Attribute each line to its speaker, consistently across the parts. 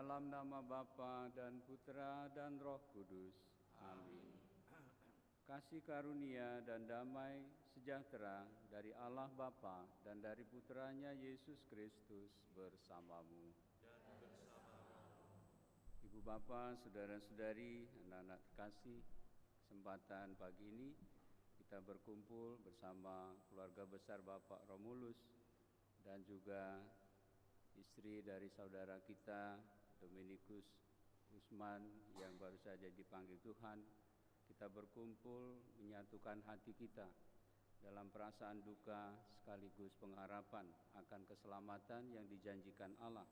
Speaker 1: dalam nama Bapa dan Putra dan Roh Kudus. Amin. Kasih karunia dan damai sejahtera dari Allah Bapa dan dari Putranya Yesus Kristus bersamamu.
Speaker 2: Dan bersamamu.
Speaker 1: Ibu Bapa, saudara-saudari, anak-anak terkasih, kesempatan pagi ini kita berkumpul bersama keluarga besar Bapak Romulus dan juga istri dari saudara kita Dominikus Usman yang baru saja dipanggil Tuhan. Kita berkumpul menyatukan hati kita dalam perasaan duka sekaligus pengharapan akan keselamatan yang dijanjikan Allah.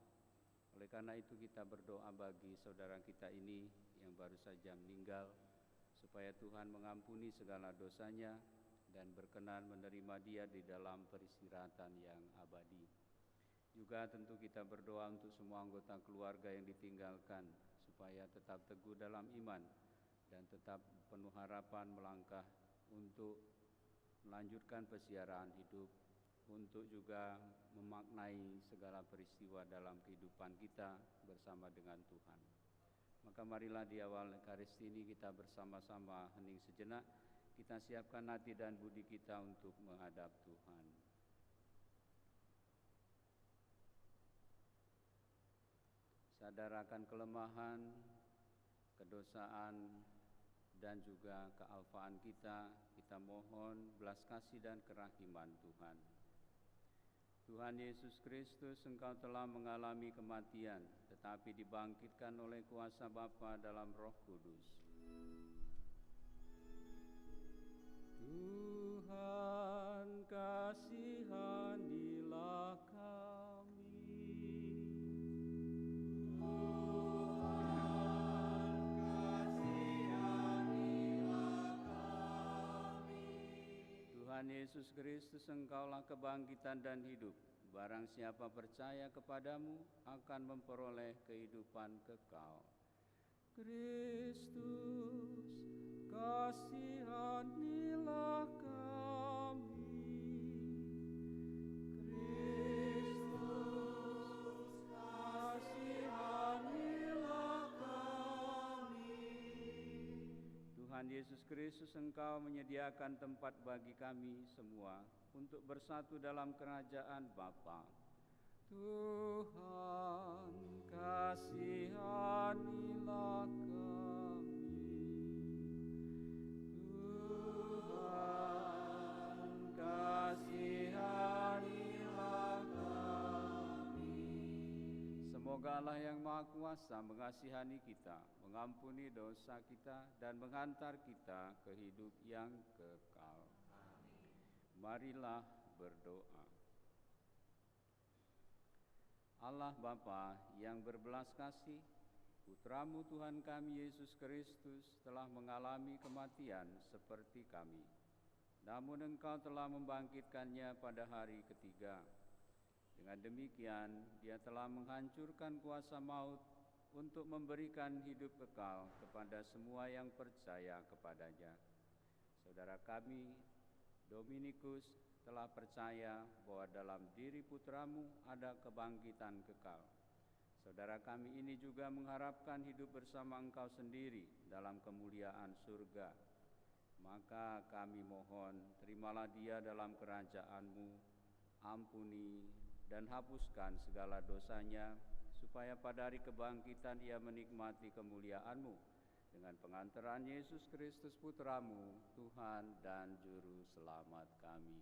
Speaker 1: Oleh karena itu kita berdoa bagi saudara kita ini yang baru saja meninggal, supaya Tuhan mengampuni segala dosanya dan berkenan menerima dia di dalam peristirahatan yang abadi. Juga tentu kita berdoa untuk semua anggota keluarga yang ditinggalkan, supaya tetap teguh dalam iman dan tetap penuh harapan melangkah untuk melanjutkan persiaran hidup, untuk juga memaknai segala peristiwa dalam kehidupan kita bersama dengan Tuhan. Maka marilah di awal Ekaristi ini kita bersama-sama hening sejenak, kita siapkan hati dan budi kita untuk menghadap Tuhan. Sadar akan kelemahan, kedosaan, dan juga kealfaan kita mohon belas kasih dan kerahiman Tuhan. Tuhan Yesus Kristus, Engkau telah mengalami kematian, tetapi dibangkitkan oleh kuasa Bapa dalam Roh Kudus. Tuhan, kasihanilah kami. Tuhan Yesus Kristus, Engkaulah kebangkitan dan hidup. Barang siapa percaya kepadamu akan memperoleh kehidupan kekal. Kristus, kasihanilah kami. Kristus, kasihanilah kami. Tuhan Yesus Kristus, Engkau menyediakan tempat bagi kami semua untuk bersatu dalam kerajaan Bapa. Tuhan, kasihanilah kami. Tuhan, kasihanilah kami. Semoga Allah yang Maha Kuasa mengasihani kita, mengampuni dosa kita, dan menghantar kita ke hidup yang kekal. Amin. Marilah berdoa. Allah Bapa yang berbelas kasih, Putramu Tuhan kami Yesus Kristus telah mengalami kematian seperti kami. Namun Engkau telah membangkitkannya pada hari ketiga. Dengan demikian, Dia telah menghancurkan kuasa maut untuk memberikan hidup kekal kepada semua yang percaya kepadanya. Saudara kami, Dominikus, telah percaya bahwa dalam diri Putramu ada kebangkitan kekal. Saudara kami ini juga mengharapkan hidup bersama Engkau sendiri dalam kemuliaan surga. Maka kami mohon, terimalah dia dalam kerajaan-Mu, ampuni dan hapuskan segala dosanya, supaya pada hari kebangkitan ia menikmati kemuliaan-Mu dengan pengantaran Yesus Kristus Putramu, Tuhan dan Juru Selamat kami.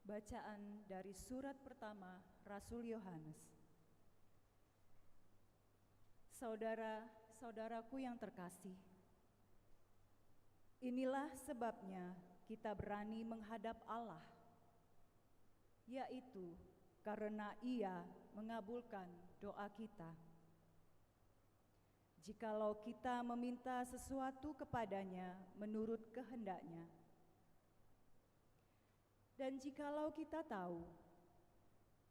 Speaker 3: Bacaan dari surat pertama Rasul Yohanes. Saudara-saudaraku yang terkasih, inilah sebabnya kita berani menghadap Allah, yaitu karena Ia mengabulkan doa kita. Jikalau kita meminta sesuatu kepadanya menurut kehendak-Nya, dan jikalau kita tahu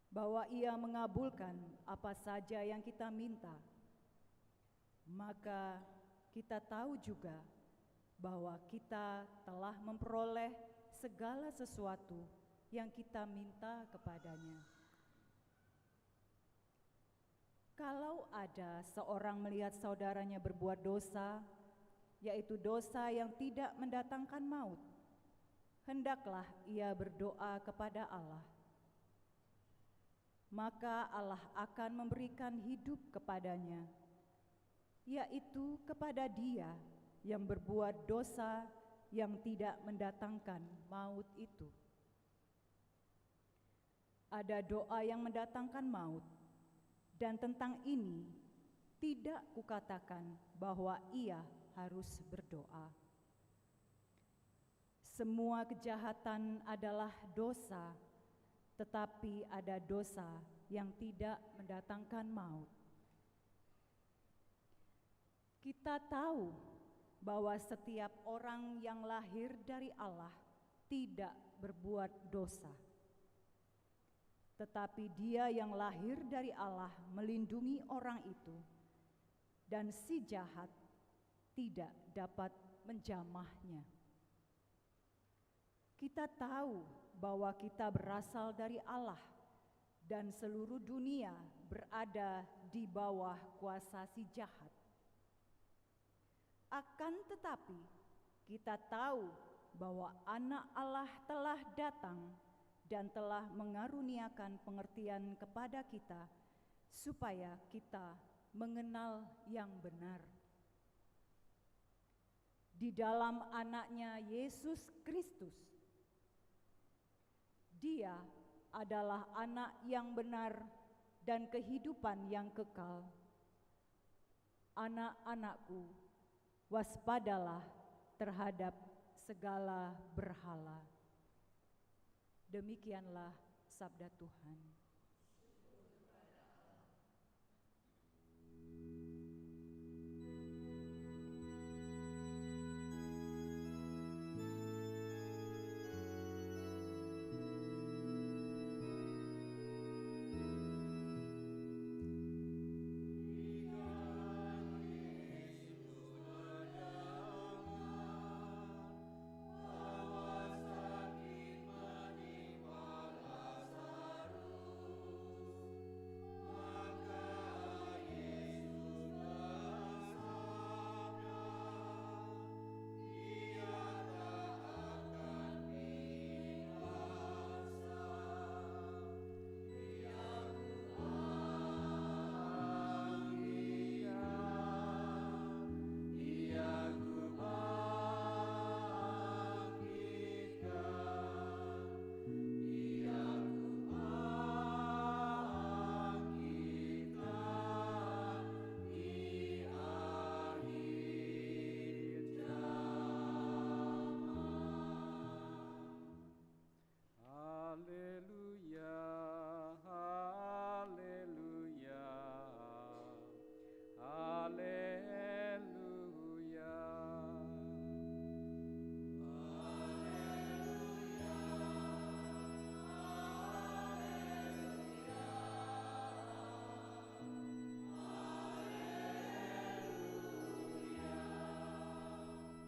Speaker 3: bahwa Ia mengabulkan apa saja yang kita minta, maka kita tahu juga bahwa kita telah memperoleh segala sesuatu yang kita minta kepadanya. Kalau ada seorang melihat saudaranya berbuat dosa, yaitu dosa yang tidak mendatangkan maut, hendaklah ia berdoa kepada Allah. Maka Allah akan memberikan hidup kepadanya, yaitu kepada dia yang berbuat dosa yang tidak mendatangkan maut itu. Ada doa yang mendatangkan maut, dan tentang ini tidak kukatakan bahwa ia harus berdoa. Semua kejahatan adalah dosa, tetapi ada dosa yang tidak mendatangkan maut. Kita tahu bahwa setiap orang yang lahir dari Allah tidak berbuat dosa. Tetapi Dia yang lahir dari Allah melindungi orang itu, dan si jahat tidak dapat menjamahnya. Kita tahu bahwa kita berasal dari Allah dan seluruh dunia berada di bawah kuasa si jahat. Akan tetapi kita tahu bahwa Anak Allah telah datang dan telah mengaruniakan pengertian kepada kita supaya kita mengenal yang benar. Di dalam Anaknya Yesus Kristus, Dia adalah Anak yang benar dan kehidupan yang kekal. Anak-anakku, waspadalah terhadap segala berhala. Demikianlah sabda Tuhan.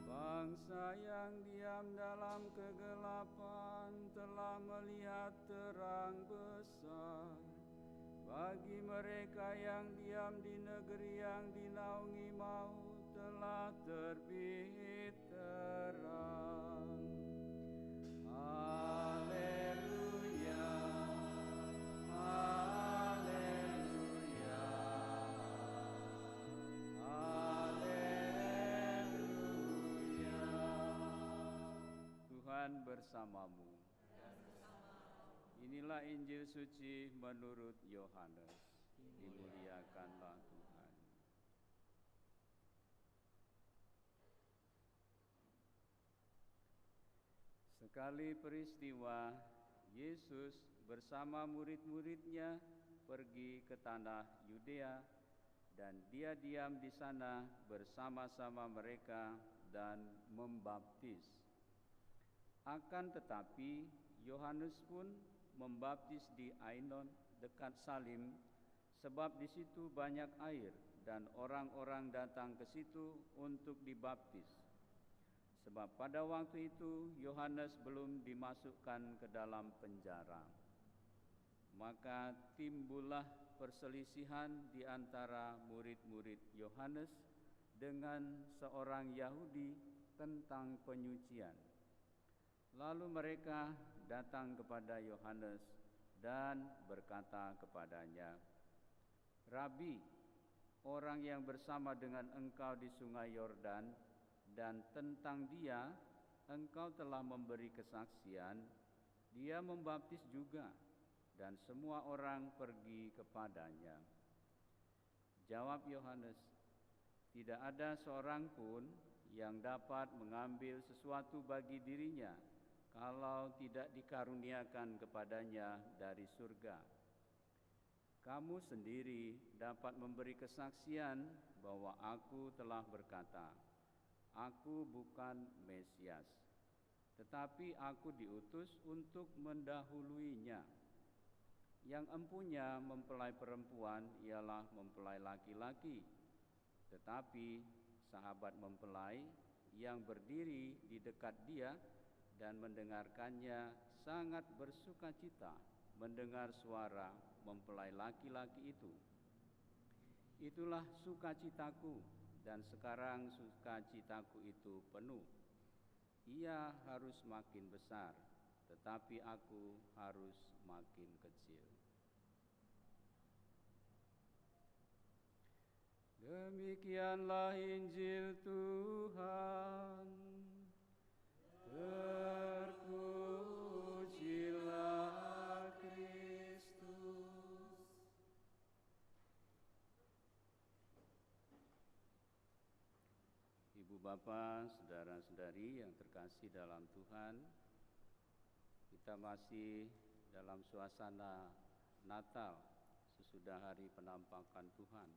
Speaker 1: Bangsa yang diam dalam kegelapan telah melihat terang besar. Bagi mereka yang diam di negeri yang dinaungi maut telah terbit terang. Haleluya, haleluya, haleluya. Tuhan bersamamu. Inilah Injil suci menurut Yohanes. Dimuliakanlah Tuhan. Sekali peristiwa, Yesus bersama murid-muridnya pergi ke tanah Yudea, dan Dia diam di sana bersama-sama mereka dan membaptis. Akan tetapi Yohanes pun membaptis di Ainon dekat Salim, sebab di situ banyak air dan orang-orang datang ke situ untuk dibaptis. Sebab pada waktu itu Yohanes belum dimasukkan ke dalam penjara. Maka timbullah perselisihan di antara murid-murid Yohanes dengan seorang Yahudi tentang penyucian. Lalu mereka datang kepada Yohanes dan berkata kepadanya, "Rabi, orang yang bersama dengan engkau di sungai Yordan, dan tentang dia engkau telah memberi kesaksian, dia membaptis juga, dan semua orang pergi kepadanya." Jawab Yohanes, "Tidak ada seorang pun yang dapat mengambil sesuatu bagi dirinya kalau tidak dikaruniakan kepadanya dari surga. Kamu sendiri dapat memberi kesaksian bahwa aku telah berkata, aku bukan Mesias, tetapi aku diutus untuk mendahuluinya. Yang empunya mempelai perempuan ialah mempelai laki-laki, tetapi sahabat mempelai yang berdiri di dekat dia dan mendengarkannya sangat bersukacita mendengar suara mempelai laki-laki itu. Itulah sukacitaku, dan sekarang sukacitaku itu penuh. Ia harus makin besar, tetapi aku harus makin kecil." Demikianlah Injil Tuhan. Terpujilah Kristus. Ibu bapa, saudara-saudari yang terkasih dalam Tuhan, kita masih dalam suasana Natal sesudah hari penampakan Tuhan.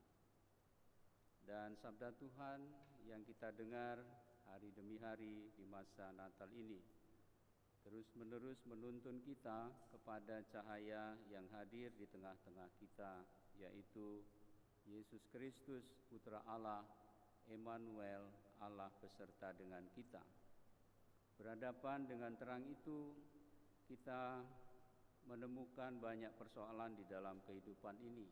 Speaker 1: Dan sabda Tuhan yang kita dengar hari demi hari di masa Natal ini terus-menerus menuntun kita kepada cahaya yang hadir di tengah-tengah kita, yaitu Yesus Kristus, Putra Allah, Emmanuel, Allah beserta dengan kita. Berhadapan dengan terang itu, kita menemukan banyak persoalan di dalam kehidupan ini.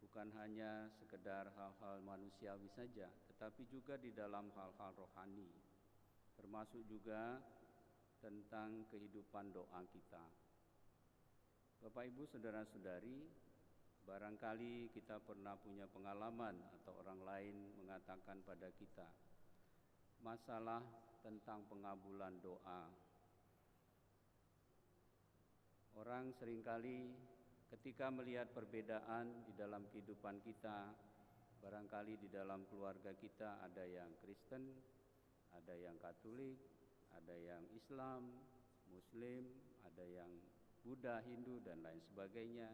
Speaker 1: Bukan hanya sekedar hal-hal manusiawi saja, tetapi juga di dalam hal-hal rohani, termasuk juga tentang kehidupan doa kita. Bapak, Ibu, saudara-saudari, barangkali kita pernah punya pengalaman atau orang lain mengatakan pada kita masalah tentang pengabulan doa. Orang seringkali ketika melihat perbedaan di dalam kehidupan kita, barangkali di dalam keluarga kita ada yang Kristen, ada yang Katolik, ada yang Islam, Muslim, ada yang Buddha, Hindu, dan lain sebagainya,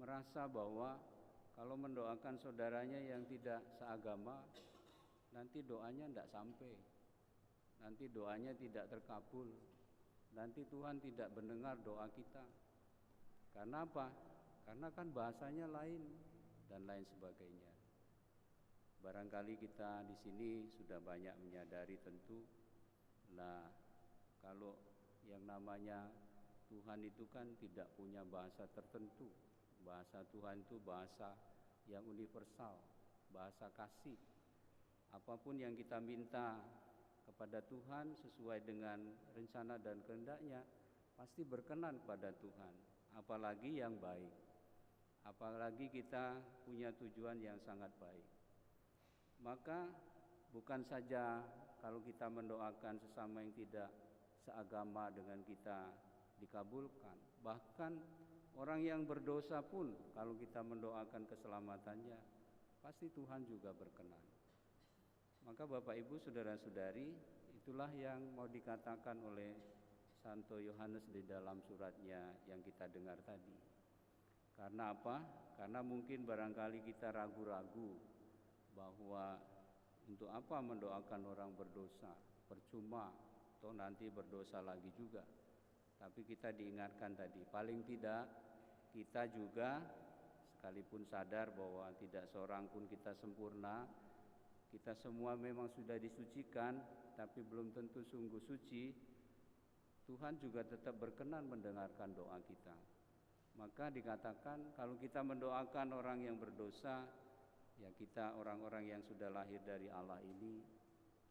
Speaker 1: merasa bahwa kalau mendoakan saudaranya yang tidak seagama, nanti doanya tidak sampai, nanti doanya tidak terkabul, nanti Tuhan tidak mendengar doa kita. Karena apa? Karena kan bahasanya lain dan lain sebagainya. Barangkali kita di sini sudah banyak menyadari tentu, kalau yang namanya Tuhan itu kan tidak punya bahasa tertentu. Bahasa Tuhan itu bahasa yang universal, bahasa kasih. Apapun yang kita minta kepada Tuhan sesuai dengan rencana dan kehendak-Nya, pasti berkenan pada Tuhan. Apalagi yang baik, apalagi kita punya tujuan yang sangat baik. Maka bukan saja kalau kita mendoakan sesama yang tidak seagama dengan kita dikabulkan, bahkan orang yang berdosa pun kalau kita mendoakan keselamatannya, pasti Tuhan juga berkenan. Maka Bapak, Ibu, saudara-saudari, itulah yang mau dikatakan oleh Santo Yohanes di dalam suratnya yang kita dengar tadi. Karena apa? Karena mungkin barangkali kita ragu-ragu bahwa untuk apa mendoakan orang berdosa, percuma, atau nanti berdosa lagi juga. Tapi kita diingatkan tadi, paling tidak kita juga sekalipun sadar bahwa tidak seorang pun kita sempurna, kita semua memang sudah disucikan, tapi belum tentu sungguh suci, Tuhan juga tetap berkenan mendengarkan doa kita. Maka dikatakan kalau kita mendoakan orang yang berdosa, ya kita orang-orang yang sudah lahir dari Allah ini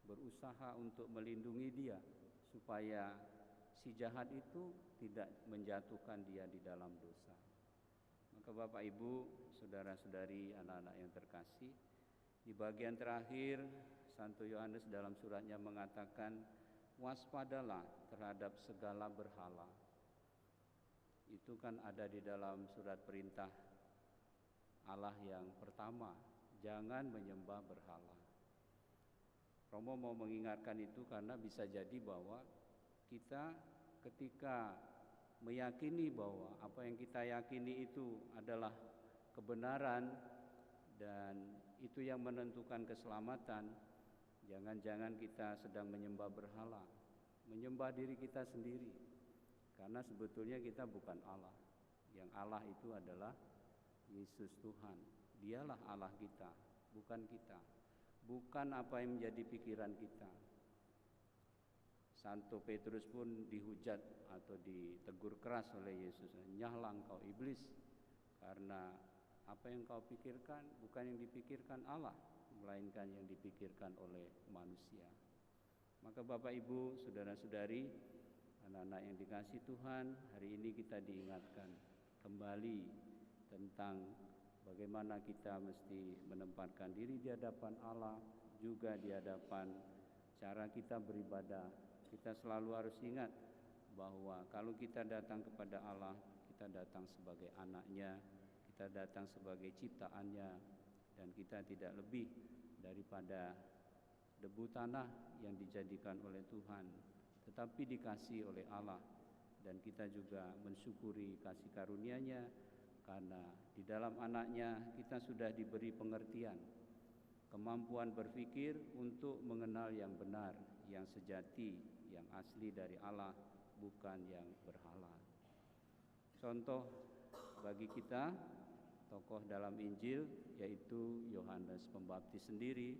Speaker 1: berusaha untuk melindungi dia supaya si jahat itu tidak menjatuhkan dia di dalam dosa. Maka Bapak Ibu, saudara-saudari, anak-anak yang terkasih, di bagian terakhir Santo Yohanes dalam suratnya mengatakan, waspadalah terhadap segala berhala. Itu kan ada di dalam surat perintah Allah yang pertama, jangan menyembah berhala. Romo mau mengingatkan itu karena bisa jadi bahwa kita ketika meyakini bahwa apa yang kita yakini itu adalah kebenaran dan itu yang menentukan keselamatan, jangan-jangan kita sedang menyembah berhala, menyembah diri kita sendiri. Karena sebetulnya kita bukan Allah. Yang Allah itu adalah Yesus Tuhan. Dialah Allah kita, bukan kita. Bukan apa yang menjadi pikiran kita. Santo Petrus pun dihujat atau ditegur keras oleh Yesus. Nyahlah engkau iblis, karena apa yang kau pikirkan bukan yang dipikirkan Allah, melainkan yang dipikirkan oleh manusia. Maka Bapak Ibu, saudara-saudari, anak-anak yang dikasihi Tuhan, hari ini kita diingatkan kembali tentang bagaimana kita mesti menempatkan diri di hadapan Allah, juga di hadapan cara kita beribadah. Kita selalu harus ingat bahwa kalau kita datang kepada Allah, kita datang sebagai anaknya, kita datang sebagai ciptaannya, dan kita tidak lebih daripada debu tanah yang dijadikan oleh Tuhan, tetapi dikasih oleh Allah. Dan kita juga mensyukuri kasih karunia-Nya, karena di dalam anaknya kita sudah diberi pengertian, kemampuan berpikir untuk mengenal yang benar, yang sejati, yang asli dari Allah, bukan yang berhala. Contoh bagi kita, tokoh dalam Injil yaitu Yohanes Pembaptis sendiri.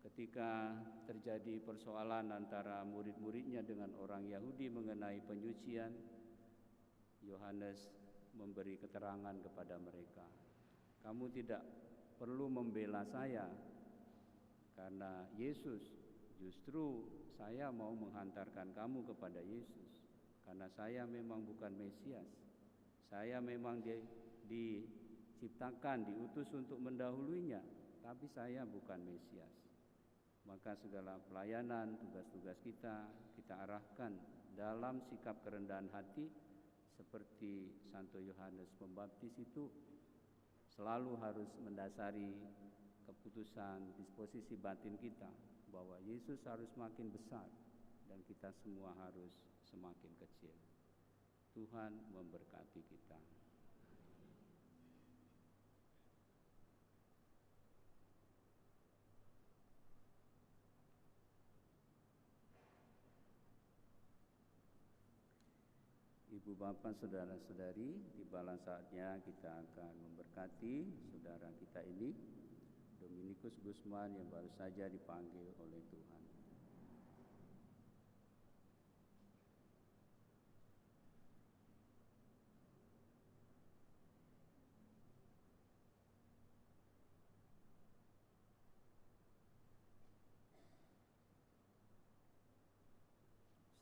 Speaker 1: Ketika terjadi persoalan antara murid-muridnya dengan orang Yahudi mengenai penyucian, Yohanes memberi keterangan kepada mereka, kamu tidak perlu membela saya, karena Yesus, justru saya mau menghantarkan kamu kepada Yesus, karena saya memang bukan Mesias. Saya memang diciptakan, diutus untuk mendahulunya, tapi saya bukan Mesias. Maka segala pelayanan, tugas-tugas kita arahkan dalam sikap kerendahan hati, seperti Santo Yohanes Pembaptis itu selalu harus mendasari keputusan disposisi batin kita, bahwa Yesus harus makin besar dan kita semua harus semakin kecil. Tuhan memberkati kita. Ibu bapak, saudara-saudari, tibalah saatnya kita akan memberkati saudara kita ini, Dominikus Gusman, yang baru saja dipanggil oleh Tuhan.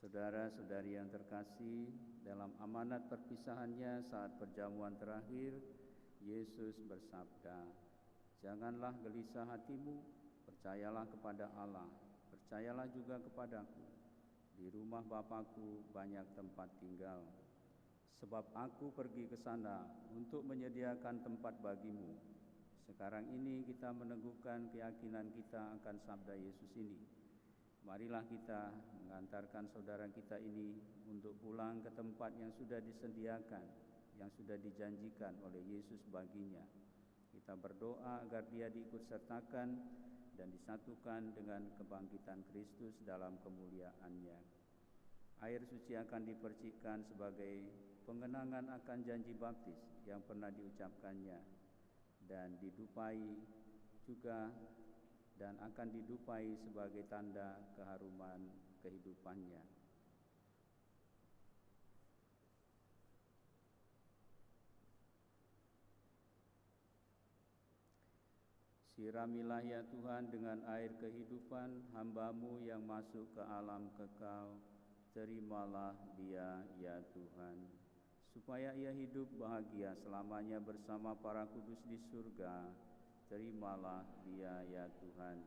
Speaker 1: Saudara-saudari yang terkasih, dalam amanat perpisahannya saat perjamuan terakhir, Yesus bersabda, janganlah gelisah hatimu, percayalah kepada Allah, percayalah juga kepadaku. Di rumah Bapakku banyak tempat tinggal. Sebab aku pergi ke sana untuk menyediakan tempat bagimu. Sekarang ini kita meneguhkan keyakinan kita akan sabda Yesus ini. Marilah kita mengantarkan saudara kita ini untuk pulang ke tempat yang sudah disediakan, yang sudah dijanjikan oleh Yesus baginya. Kita berdoa agar dia diikutsertakan dan disatukan dengan kebangkitan Kristus dalam kemuliaan-Nya. Air suci akan dipercikkan sebagai pengenangan akan janji baptis yang pernah diucapkannya dan didupai juga dan akan didupai sebagai tanda keharuman kehidupannya. Siramilah ya Tuhan dengan air kehidupan hamba-Mu yang masuk ke alam kekal. Terimalah dia ya Tuhan, supaya ia hidup bahagia selamanya bersama para kudus di surga. Terimalah dia ya Tuhan.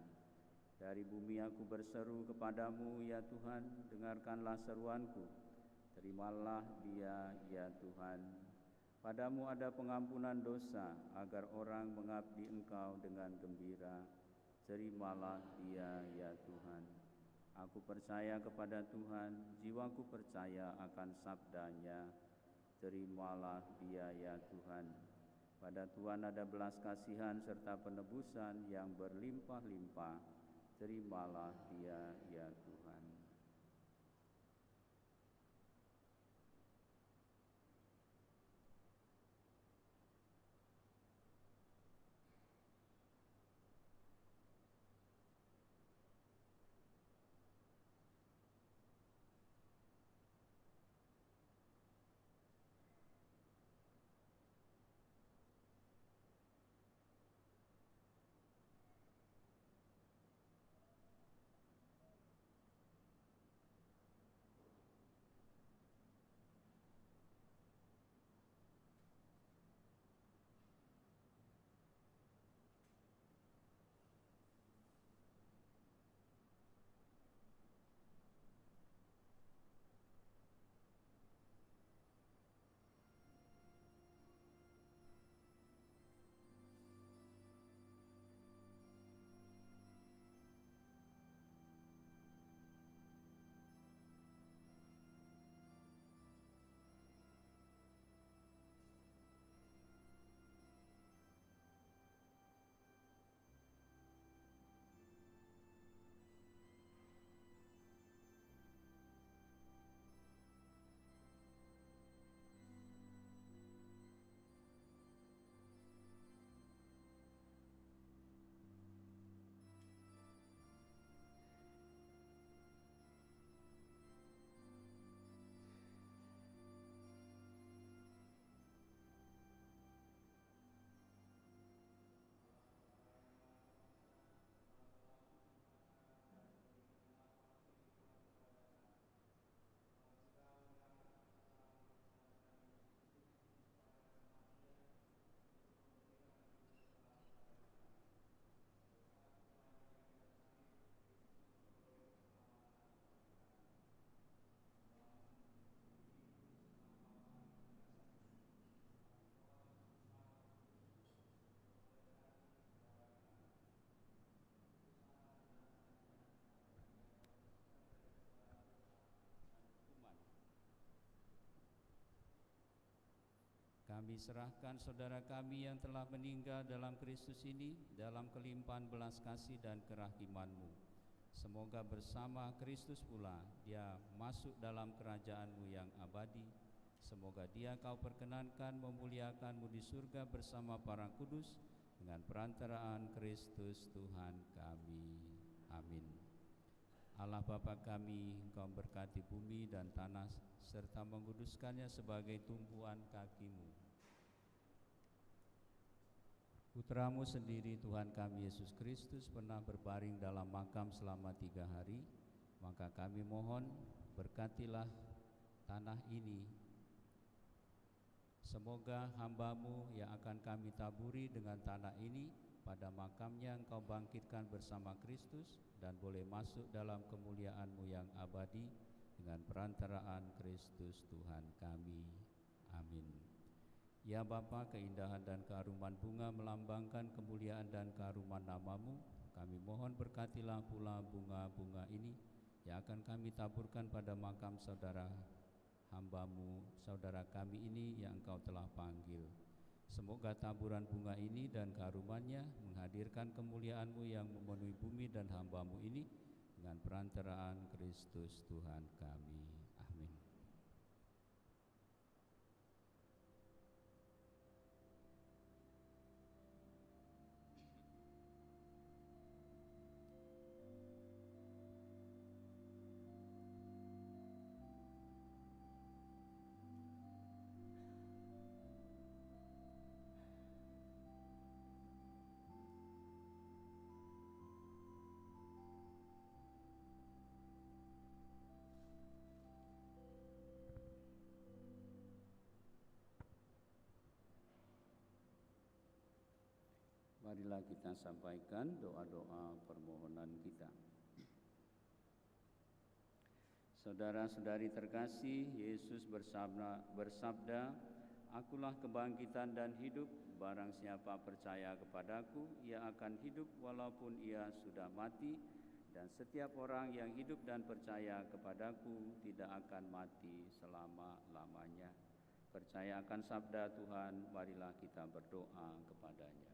Speaker 1: Dari bumi aku berseru kepadamu ya Tuhan, dengarkanlah seruanku. Terimalah dia ya Tuhan. Padamu ada pengampunan dosa, agar orang mengabdi Engkau dengan gembira. Terimalah dia ya Tuhan. Aku percaya kepada Tuhan, jiwaku percaya akan sabdanya. Terimalah dia ya Tuhan. Pada Tuhan ada belas kasihan serta penebusan yang berlimpah-limpah. Terimalah dia ya Tuhan. Kami serahkan saudara kami yang telah meninggal dalam Kristus ini dalam kelimpahan belas kasih dan kerahiman-Mu. Semoga bersama Kristus pula Dia masuk dalam kerajaan-Mu yang abadi. Semoga Dia Kau perkenankan memuliakan-Mu di surga bersama para kudus dengan perantaraan Kristus Tuhan kami. Amin. Allah Bapa kami, Engkau berkati bumi dan tanah serta menguduskannya sebagai tumpuan kaki-Mu. Putra-Mu sendiri Tuhan kami Yesus Kristus pernah berbaring dalam makam selama 3 hari, maka kami mohon berkatilah tanah ini. Semoga hamba-Mu yang akan kami taburi dengan tanah ini pada makamnya Engkau bangkitkan bersama Kristus dan boleh masuk dalam kemuliaan-Mu yang abadi dengan perantaraan Kristus Tuhan kami. Amin. Ya Bapa, keindahan dan keharuman bunga melambangkan kemuliaan dan keharuman nama-Mu. Kami mohon berkatilah pula bunga-bunga ini yang akan kami taburkan pada makam saudara hamba-Mu, saudara kami ini yang Engkau telah panggil. Semoga taburan bunga ini dan keharumannya menghadirkan kemuliaan-Mu yang memenuhi bumi dan hamba-Mu ini dengan perantaraan Kristus Tuhan kami. Amin. Marilah kita sampaikan doa-doa permohonan kita. Saudara-saudari terkasih, Yesus bersabda, "Akulah kebangkitan dan hidup, barang siapa percaya kepadaku, ia akan hidup walaupun ia sudah mati, dan setiap orang yang hidup dan percaya kepadaku tidak akan mati selama-lamanya." Percaya akan sabda Tuhan, marilah kita berdoa kepadanya.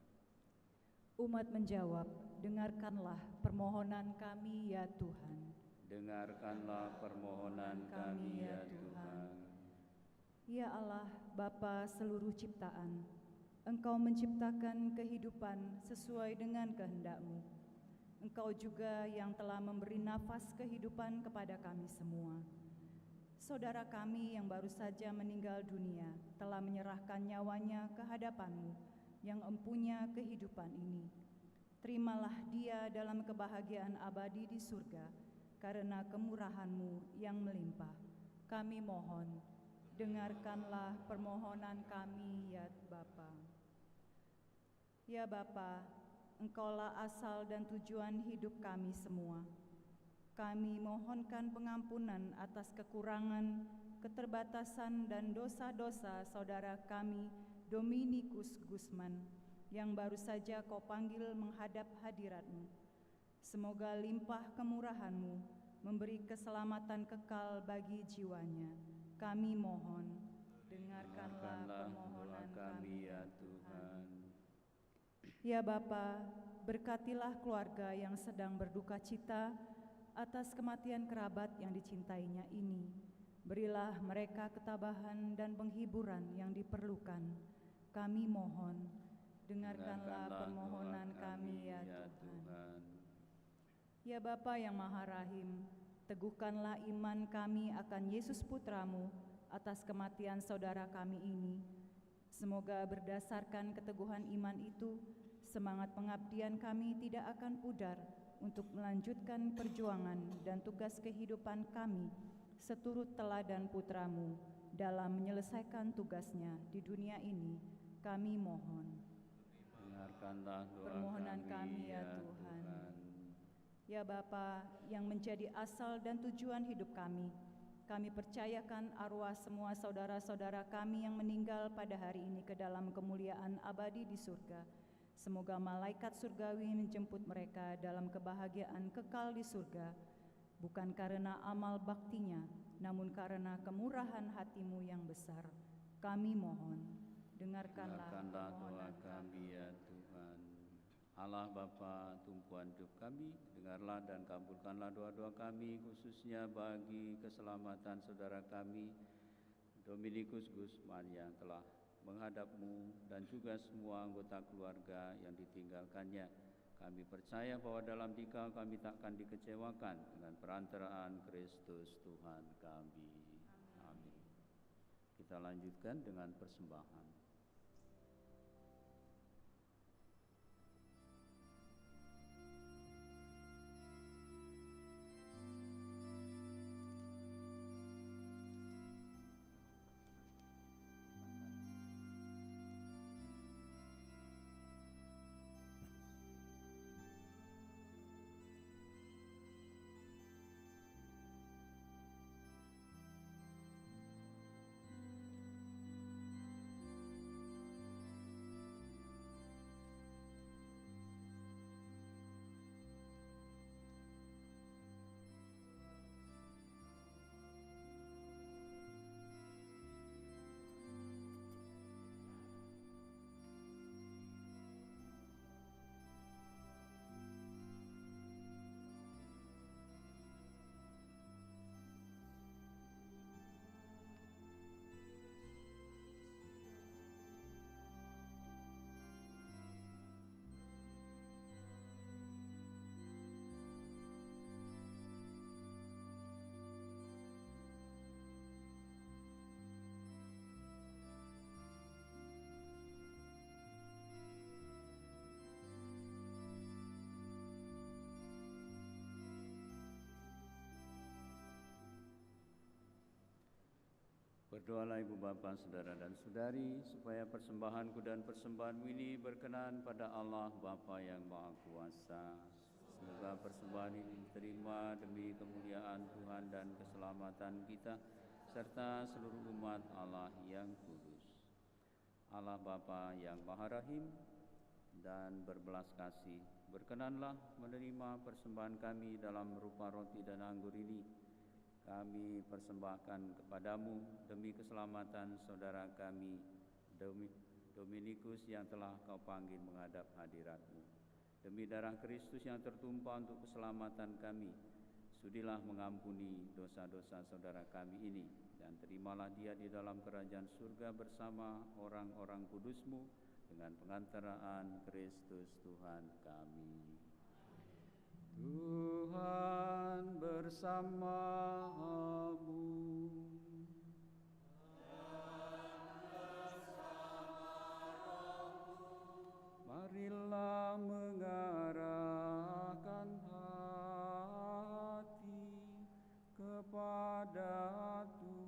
Speaker 3: Umat menjawab, "Dengarkanlah permohonan kami ya Tuhan."
Speaker 1: Dengarkanlah permohonan kami ya Tuhan.
Speaker 3: Ya Allah, Bapa seluruh ciptaan, Engkau menciptakan kehidupan sesuai dengan kehendak-Mu. Engkau juga yang telah memberi nafas kehidupan kepada kami semua. Saudara kami yang baru saja meninggal dunia telah menyerahkan nyawanya ke hadapan-Mu yang empunya kehidupan ini. Terimalah dia dalam kebahagiaan abadi di surga karena kemurahan-Mu yang melimpah. Kami mohon, dengarkanlah permohonan kami ya Bapa. Ya Bapa, Engkaulah asal dan tujuan hidup kami semua. Kami mohonkan pengampunan atas kekurangan, keterbatasan dan dosa-dosa saudara kami Dominikus Gusman yang baru saja Kau panggil menghadap hadirat-Mu. Semoga limpah kemurahan-Mu memberi keselamatan kekal bagi jiwanya. Kami mohon, dengarkanlah permohonan kami ya Tuhan. Ya Bapa, berkatilah keluarga yang sedang berduka cita atas kematian kerabat yang dicintainya ini. Berilah mereka ketabahan dan penghiburan yang diperlukan. Kami mohon, dengarkanlah permohonan kami ya Tuhan. Ya Bapa yang Maha Rahim, teguhkanlah iman kami akan Yesus Putra-Mu atas kematian saudara kami ini. Semoga berdasarkan keteguhan iman itu, semangat pengabdian kami tidak akan pudar untuk melanjutkan perjuangan dan tugas kehidupan kami seturut teladan Putra-Mu dalam menyelesaikan tugasnya di dunia ini. Kami mohon,
Speaker 1: dengarkanlah doa
Speaker 3: permohonan kami ya Tuhan. Ya Bapa yang menjadi asal dan tujuan hidup kami percayakan arwah semua saudara-saudara kami yang meninggal pada hari ini ke dalam kemuliaan abadi di surga. Semoga malaikat surgawi menjemput mereka dalam kebahagiaan kekal di surga, bukan karena amal baktinya, namun karena kemurahan hati-Mu yang besar. Kami mohon, dengarkanlah
Speaker 1: doa kami ya Tuhan. Allah Bapa, tumpuan hidup kami, dengarlah dan kabulkanlah doa-doa kami, khususnya bagi keselamatan saudara kami Dominikus Gusman yang telah menghadap-Mu dan juga semua anggota keluarga yang ditinggalkannya. Kami percaya bahwa dalam Dikau kami takkan dikecewakan dengan perantaraan Kristus Tuhan kami. Amin. Kita lanjutkan dengan persembahan. Berdoalah ibu bapa, saudara dan saudari, supaya persembahanku dan persembahanmu ini berkenan pada Allah Bapa yang Maha Kuasa. Semoga persembahan ini diterima demi kemuliaan Tuhan dan keselamatan kita, serta seluruh umat Allah yang kudus. Allah Bapa yang Maha Rahim dan berbelas kasih, berkenanlah menerima persembahan kami dalam rupa roti dan anggur ini. Kami persembahkan kepadamu demi keselamatan saudara kami Dominikus yang telah kau panggil menghadap hadirat-Mu. Demi darah Kristus yang tertumpah untuk keselamatan kami, sudilah mengampuni dosa-dosa saudara kami ini, dan terimalah dia di dalam kerajaan surga bersama orang-orang kudus-Mu dengan pengantaraan Kristus Tuhan kami. Tuhan bersamamu. Marilah mengarahkan hati kepada Tuhan.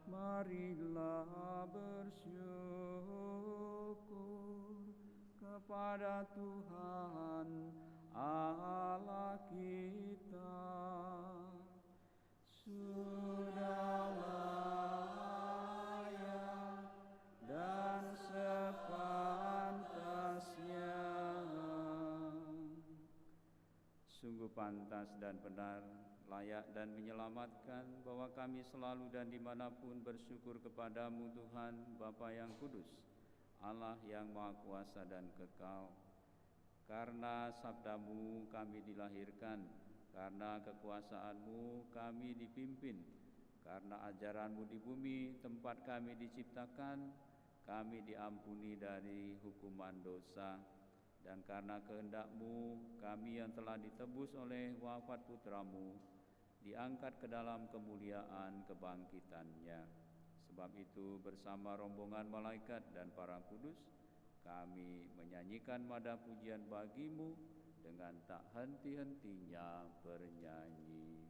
Speaker 1: Marilah bersyukur kepada Tuhan Allah kita. Sudah layak dan sepantasnya. Sungguh pantas dan benar, layak dan menyelamatkan bahwa kami selalu dan dimanapun bersyukur kepadamu Tuhan Bapa yang kudus, Allah yang Maha Kuasa dan kekal. Karena sabdamu kami dilahirkan, karena kekuasaanmu kami dipimpin, karena ajaranmu di bumi tempat kami diciptakan, kami diampuni dari hukuman dosa. Dan karena kehendak-Mu, kami yang telah ditebus oleh wafat putra-Mu, diangkat ke dalam kemuliaan kebangkitan-Nya. Sebab itu bersama rombongan malaikat dan para kudus, kami menyanyikan mada pujian bagi-Mu dengan tak henti-hentinya bernyanyi.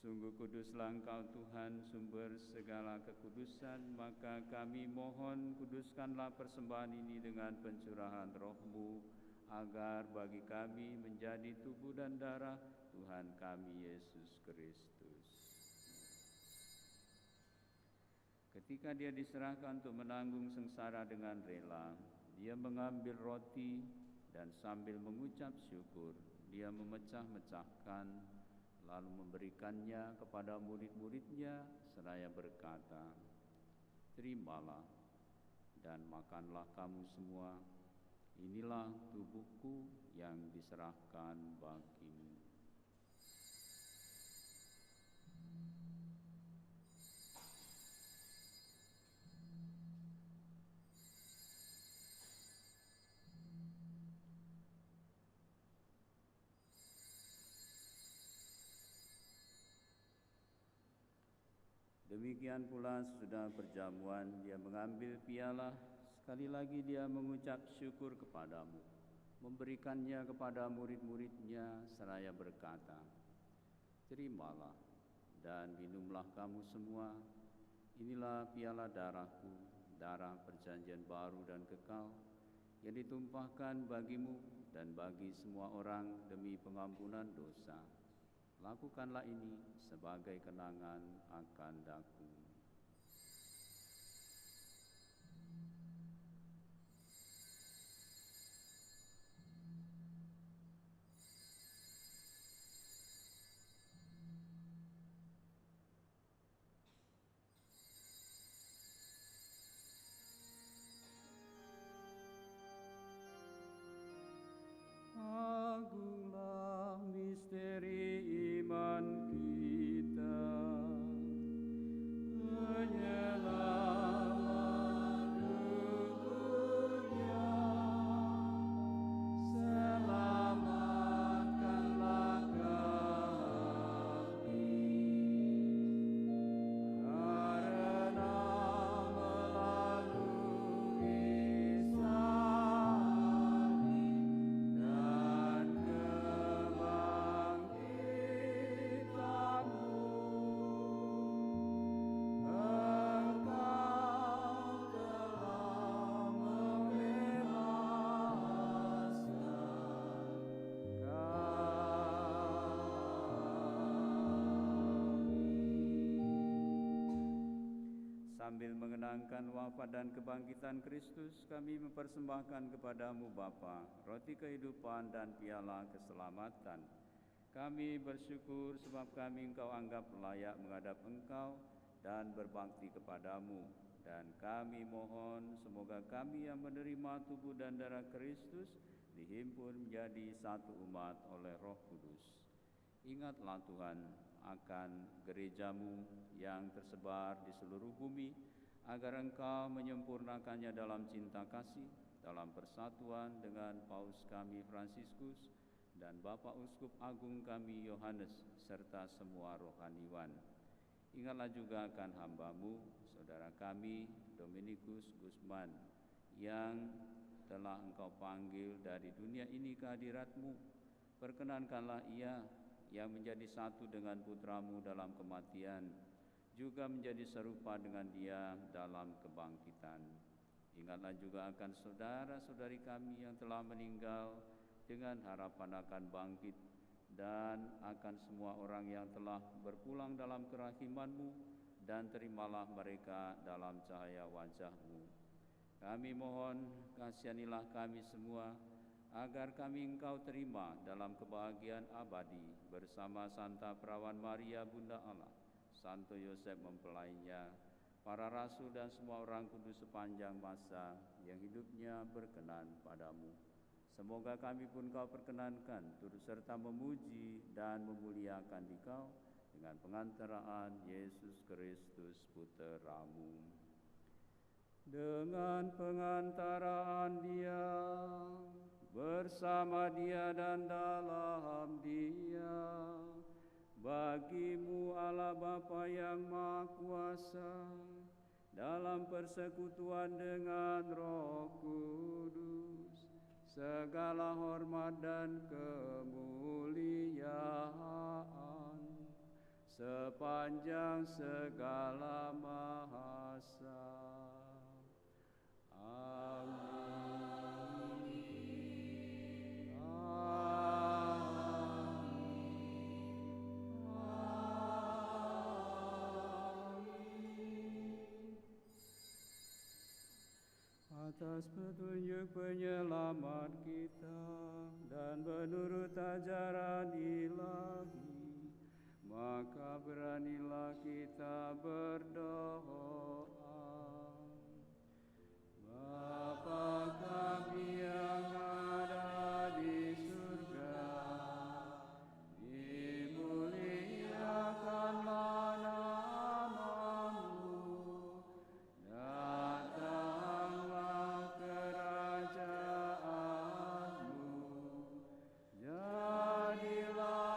Speaker 1: Sungguh kuduslah Engkau Tuhan, sumber segala kekudusan, maka kami mohon kuduskanlah persembahan ini dengan pencurahan Roh-Mu, agar bagi kami menjadi tubuh dan darah Tuhan kami Yesus Kristus. Ketika dia diserahkan untuk menanggung sengsara dengan rela, dia mengambil roti dan sambil mengucap syukur, dia memecah-mecahkan, lalu memberikannya kepada murid-muridnya seraya berkata, "Terimalah dan makanlah kamu semua, inilah tubuhku yang diserahkan bagimu." Demikian pula sesudah perjamuan, dia mengambil piala, sekali lagi dia mengucap syukur kepadamu, memberikannya kepada murid-muridnya seraya berkata, "Terimalah dan minumlah kamu semua, inilah piala darahku, darah perjanjian baru dan kekal, yang ditumpahkan bagimu dan bagi semua orang demi pengampunan dosa. Lakukanlah ini sebagai kenangan akan daku. Agunglah misteri iman kita, penyelamat dunia, selamatkanlah kami, karena melalui dan kebangkitanmu, Engkau telah membebaskan kami. Sambil mengenangkan wafat dan kebangkitan Kristus, kami mempersembahkan kepadamu Bapa, roti kehidupan dan piala keselamatan. Kami bersyukur sebab kami Engkau anggap layak menghadap Engkau dan berbakti kepadamu. Dan kami mohon semoga kami yang menerima tubuh dan darah Kristus dihimpun menjadi satu umat oleh Roh Kudus. Ingatlah Tuhan akan gerejamu yang tersebar di seluruh bumi, agar Engkau menyempurnakannya dalam cinta kasih, dalam persatuan dengan Paus kami Fransiskus dan Bapak Uskup Agung kami Yohanes, serta semua rohaniwan. Ingatlah juga akan hamba-Mu, saudara kami Dominikus Guzman, yang telah Engkau panggil dari dunia ini ke hadirat-Mu. Perkenankanlah ia yang menjadi satu dengan putra-Mu dalam kematian, juga menjadi serupa dengan Dia dalam kebangkitan. Ingatlah juga akan saudara-saudari kami yang telah meninggal dengan harapan akan bangkit, dan akan semua orang yang telah berpulang dalam kerahiman-Mu, dan terimalah mereka dalam cahaya wajah-Mu. Kami mohon, kasihanilah kami semua, agar kami Engkau terima dalam kebahagiaan abadi bersama Santa Perawan Maria Bunda Allah, Santo Yosef mempelainya, para rasul dan semua orang kudus sepanjang masa yang hidupnya berkenan padamu. Semoga kami pun Kau perkenankan turut serta memuji dan memuliakan Dikau dengan pengantaraan Yesus Kristus Putra-Mu. Dengan pengantaraan Dia, bersama Dia dan dalam Dia, bagi-Mu Allah Bapa yang Maha Kuasa, dalam persekutuan dengan Roh Kudus, segala hormat dan kemuliaan sepanjang segala masa. Atas petunjuk penyelamat kita dan menurut ajaran ilahi, maka beranilah kita berdoa. Bapa kami yang ada di surga, dimuliakanlah nama-Mu, datanglah kerajaan-Mu, jadilah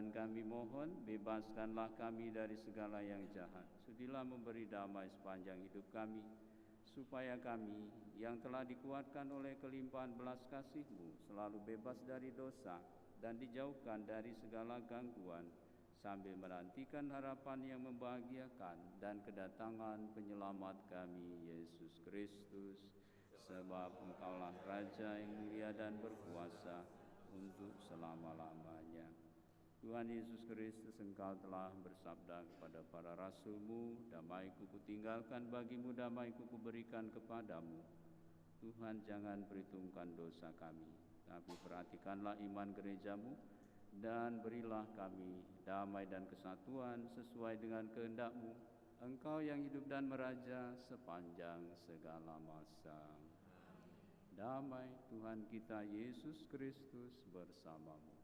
Speaker 1: Dan kami mohon, bebaskanlah kami dari segala yang jahat. Sudilah memberi damai sepanjang hidup kami, supaya kami yang telah dikuatkan oleh kelimpahan belas kasih-Mu selalu bebas dari dosa dan dijauhkan dari segala gangguan, sambil menantikan harapan yang membahagiakan dan kedatangan penyelamat kami, Yesus Kristus. Sebab Engkaulah Raja yang mulia dan berkuasa untuk selama-lamanya. Tuhan Yesus Kristus, Engkau telah bersabda kepada para rasul-Mu, damai-Ku kutinggalkan bagimu, damai-Ku kuberikan kepadamu. Tuhan, jangan perhitungkan dosa kami, tapi perhatikanlah iman gereja-Mu, dan berilah kami damai dan kesatuan sesuai dengan kehendak-Mu, Engkau yang hidup dan meraja sepanjang segala masa. Damai Tuhan kita Yesus Kristus bersamamu.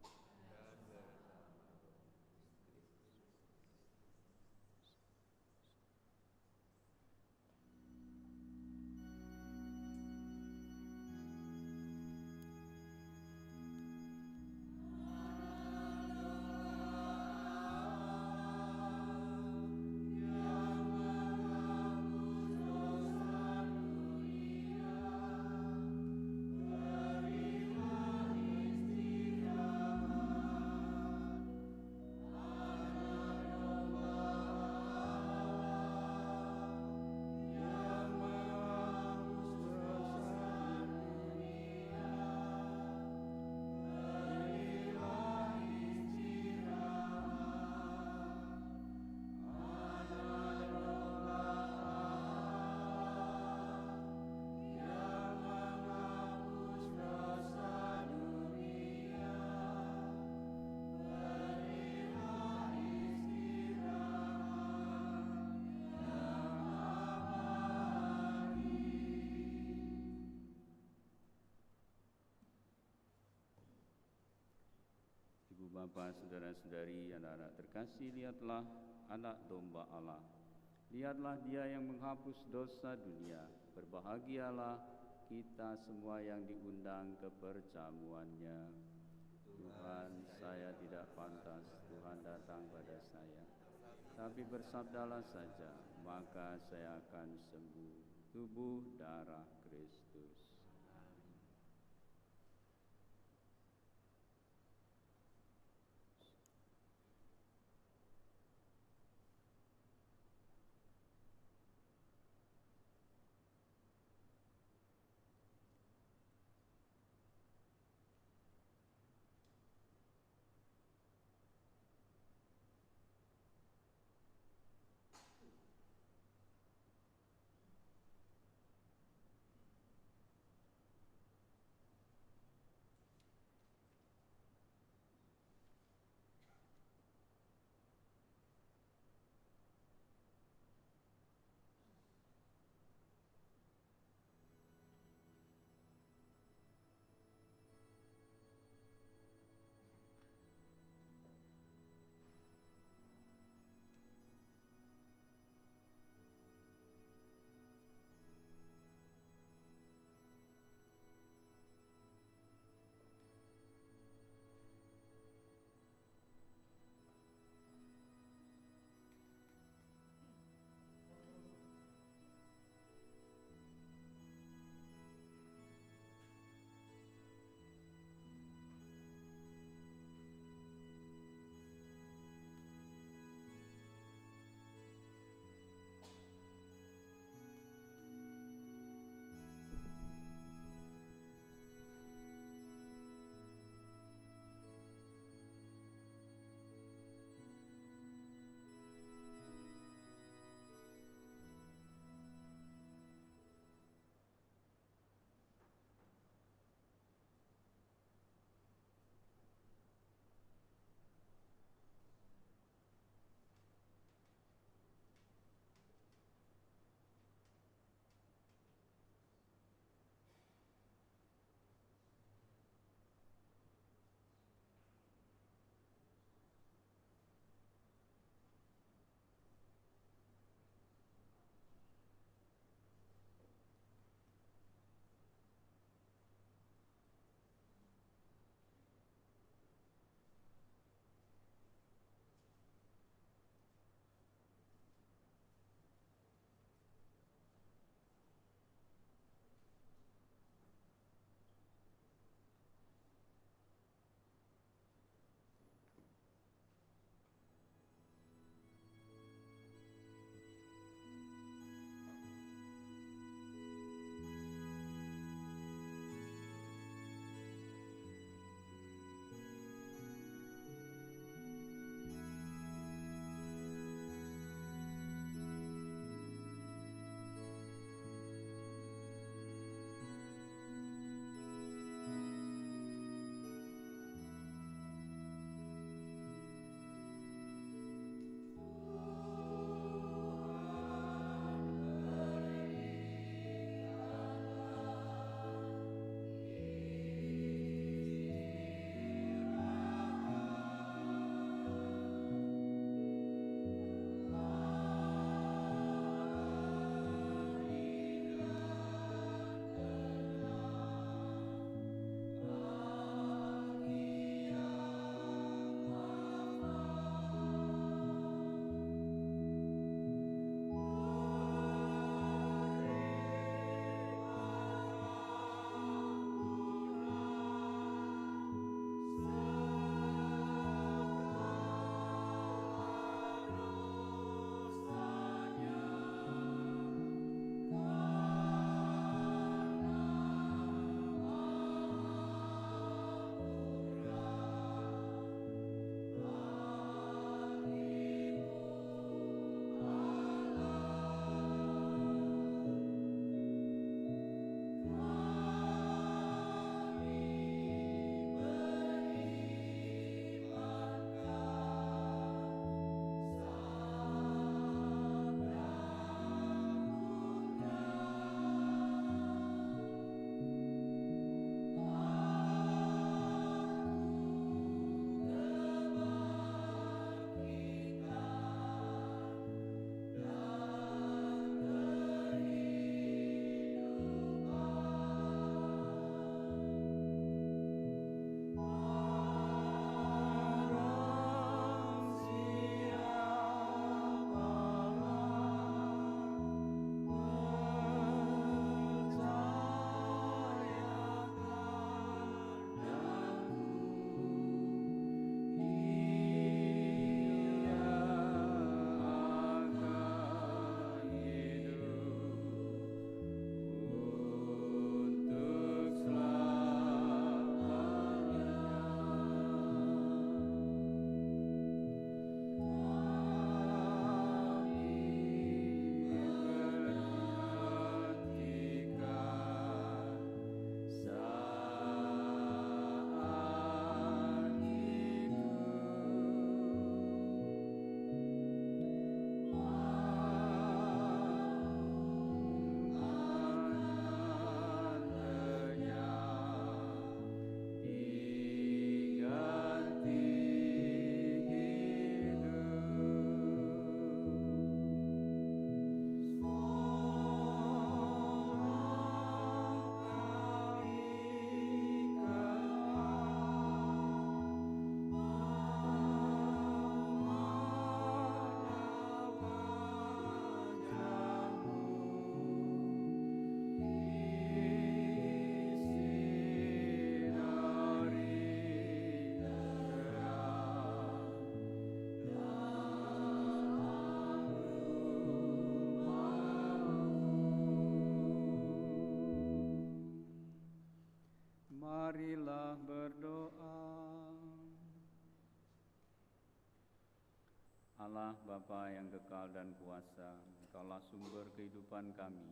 Speaker 1: Bapak, saudara-saudari, anak-anak terkasih, lihatlah anak domba Allah. Lihatlah Dia yang menghapus dosa dunia. Berbahagialah kita semua yang diundang ke perjamuannya. Tuhan, saya tidak pantas Tuhan datang pada saya, tapi bersabdalah saja, maka saya akan sembuh. Tubuh darah Kristus. Allah Bapa yang kekal dan kuasa, Engkaulah sumber kehidupan kami.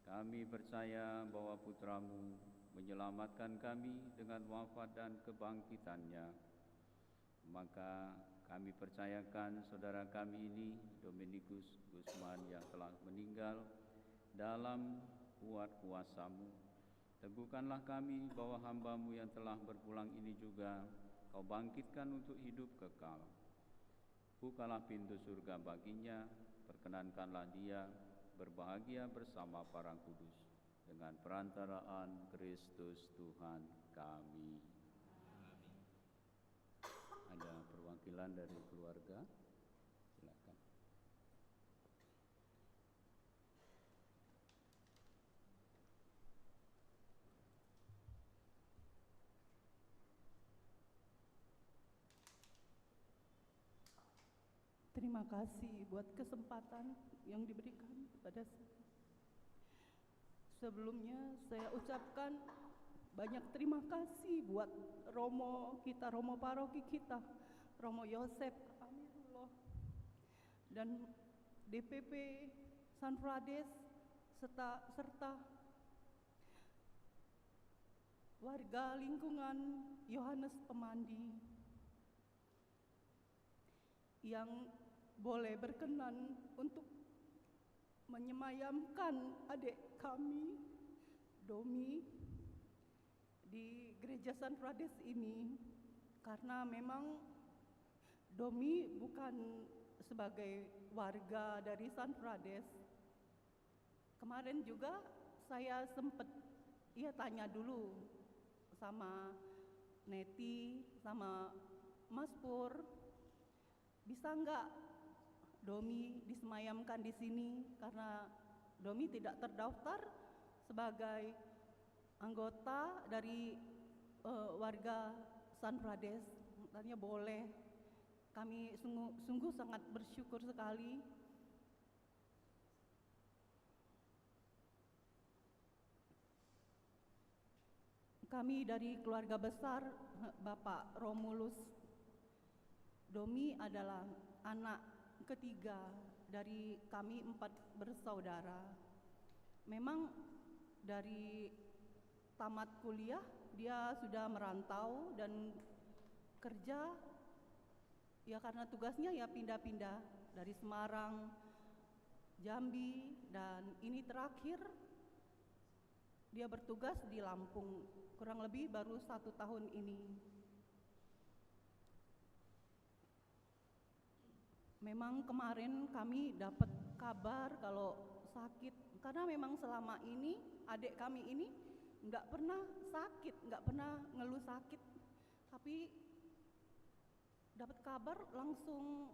Speaker 1: Kami percaya bahwa Putra-Mu menyelamatkan kami dengan wafat dan kebangkitannya. Maka kami percayakan saudara kami ini, Dominikus Gusman, yang telah meninggal dalam kuat kuasa-Mu. Teguhkanlah kami bahwa hamba-Mu yang telah berpulang ini juga Kau bangkitkan untuk hidup kekal. Bukalah pintu surga baginya, perkenankanlah dia berbahagia bersama para kudus dengan perantaraan Kristus Tuhan kami. Ada perwakilan dari keluarga, silakan.
Speaker 4: Terima kasih buat kesempatan yang diberikan pada saya. Sebelumnya saya ucapkan banyak terima kasih buat Romo kita, Romo Paroki kita, Romo Yosef Amirullah, dan DPP San Frades serta warga lingkungan Yohanes Pemandi yang boleh berkenan untuk menyemayamkan adik kami, Domi, di Gereja San Frades ini, karena memang Domi bukan sebagai warga dari San Frades. Kemarin juga saya sempat tanya dulu sama Neti, sama Mas Pur, bisa nggak Domi disemayamkan di sini, karena Domi tidak terdaftar sebagai anggota dari warga San Frades. Katanya boleh. Kami sungguh sangat bersyukur sekali. Kami dari keluarga besar Bapak Romulus. Domi adalah anak ketiga dari kami 4 bersaudara. Memang dari tamat kuliah dia sudah merantau dan kerja, ya karena tugasnya ya pindah-pindah dari Semarang, Jambi, dan ini terakhir dia bertugas di Lampung, kurang lebih baru 1 tahun ini. Memang kemarin kami dapat kabar kalau sakit, karena memang selama ini adik kami ini nggak pernah sakit, nggak pernah ngeluh sakit, tapi dapat kabar langsung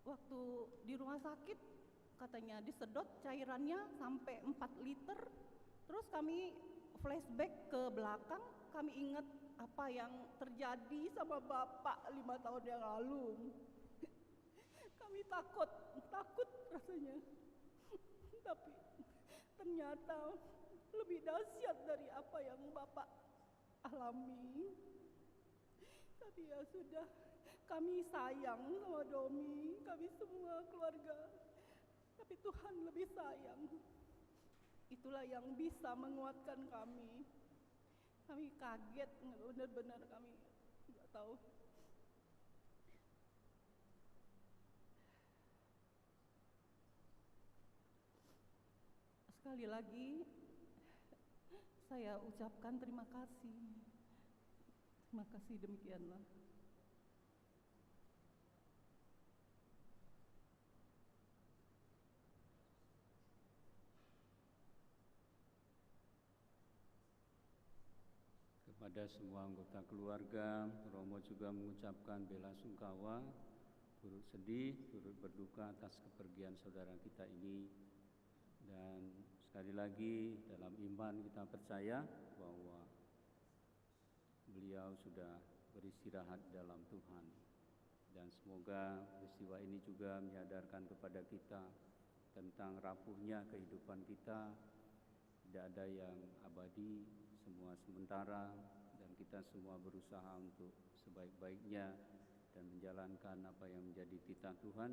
Speaker 4: waktu di rumah sakit, katanya disedot cairannya sampai 4 liter. Terus kami flashback ke belakang, kami ingat apa yang terjadi sama Bapak 5 tahun yang lalu. Kami takut rasanya. Tapi ternyata lebih dahsyat dari apa yang Bapak alami. Tapi ya sudah, kami sayang sama Domi, kami semua keluarga. Tapi Tuhan lebih sayang. Itulah yang bisa menguatkan kami. Kami kaget, benar-benar kami nggak tahu. Sekali lagi saya ucapkan terima kasih. Terima kasih, demikianlah.
Speaker 1: Kepada semua anggota keluarga, Romo juga mengucapkan bela sungkawa, turut sedih, turut berduka atas kepergian saudara kita ini. Dan sekali lagi dalam iman kita percaya bahwa beliau sudah beristirahat dalam Tuhan. Dan semoga peristiwa ini juga menyadarkan kepada kita tentang rapuhnya kehidupan kita. Tidak ada yang abadi, semua sementara, dan kita semua berusaha untuk sebaik-baiknya dan menjalankan apa yang menjadi titah Tuhan,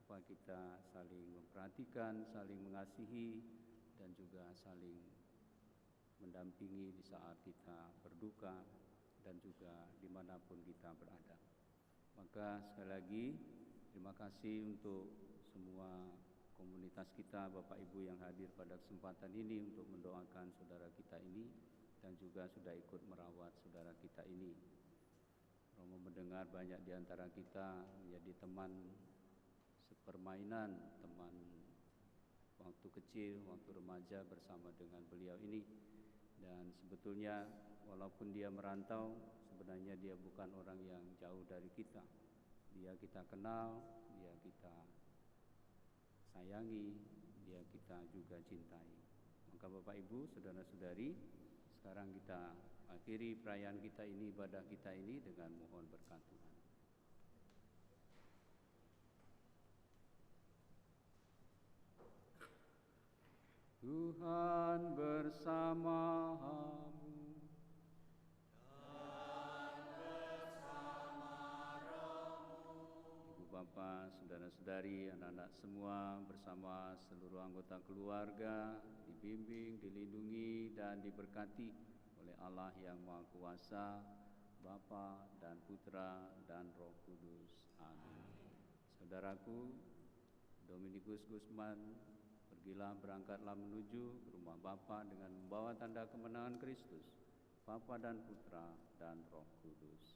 Speaker 1: supaya kita saling memperhatikan, saling mengasihi, dan juga saling mendampingi di saat kita berduka dan juga dimanapun kita berada. Maka sekali lagi terima kasih untuk semua komunitas kita, Bapak Ibu yang hadir pada kesempatan ini untuk mendoakan saudara kita ini dan juga sudah ikut merawat saudara kita ini. Romo mendengar banyak di antara kita menjadi teman sepermainan, teman waktu kecil, waktu remaja bersama dengan beliau ini. Dan sebetulnya walaupun dia merantau, sebenarnya dia bukan orang yang jauh dari kita. Dia kita kenal, dia kita sayangi, dia kita juga cintai. Maka Bapak Ibu, saudara-saudari, sekarang kita akhiri perayaan kita ini, ibadah kita ini dengan mohon berkat Tuhan. Tuhan bersamamu. Bapak, saudara-saudari, anak-anak semua bersama seluruh anggota keluarga dibimbing, dilindungi, dan diberkati oleh Allah yang Maha Kuasa, Bapa dan Putra dan Roh Kudus. Amin. Saudaraku, Dominikus Gusman, pergilah, berangkatlah menuju ke rumah Bapa dengan membawa tanda kemenangan Kristus, Bapa dan Putra dan Roh Kudus.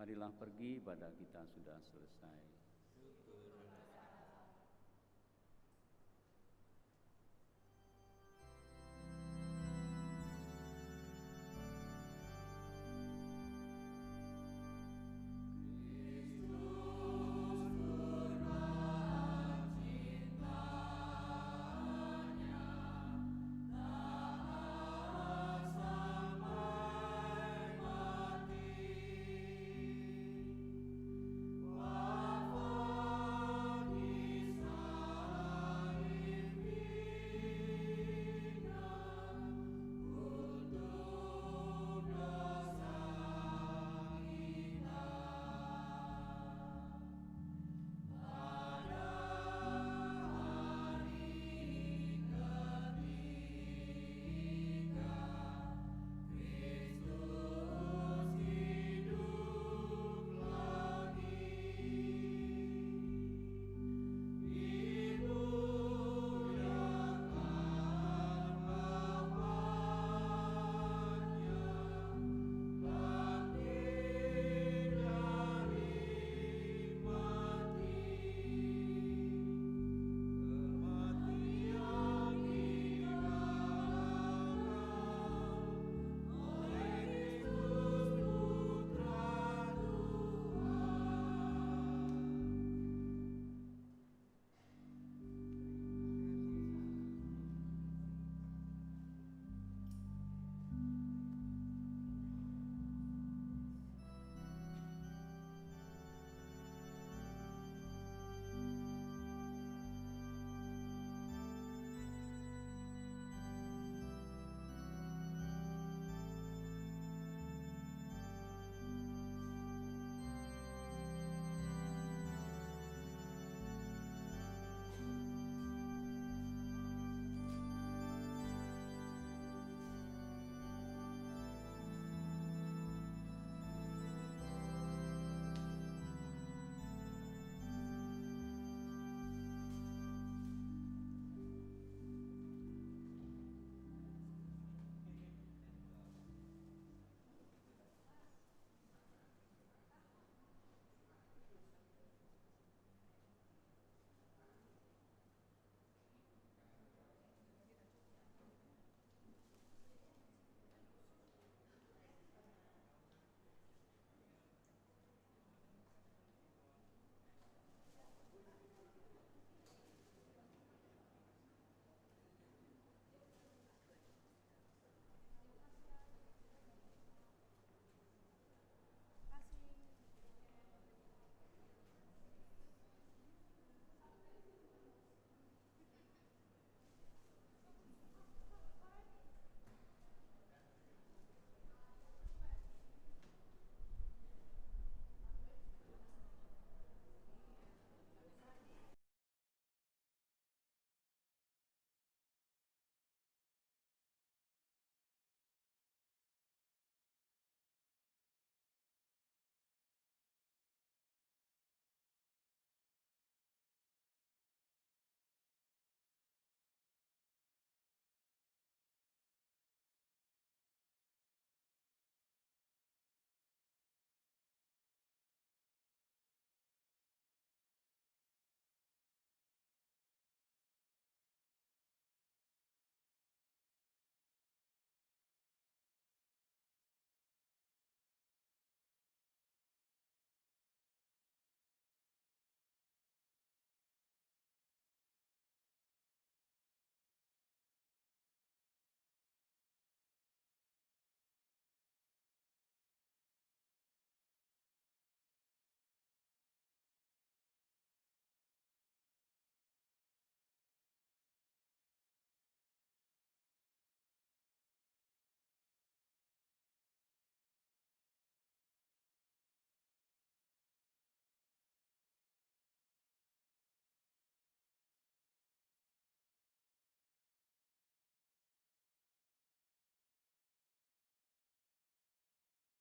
Speaker 1: Marilah pergi, ibadah kita sudah selesai.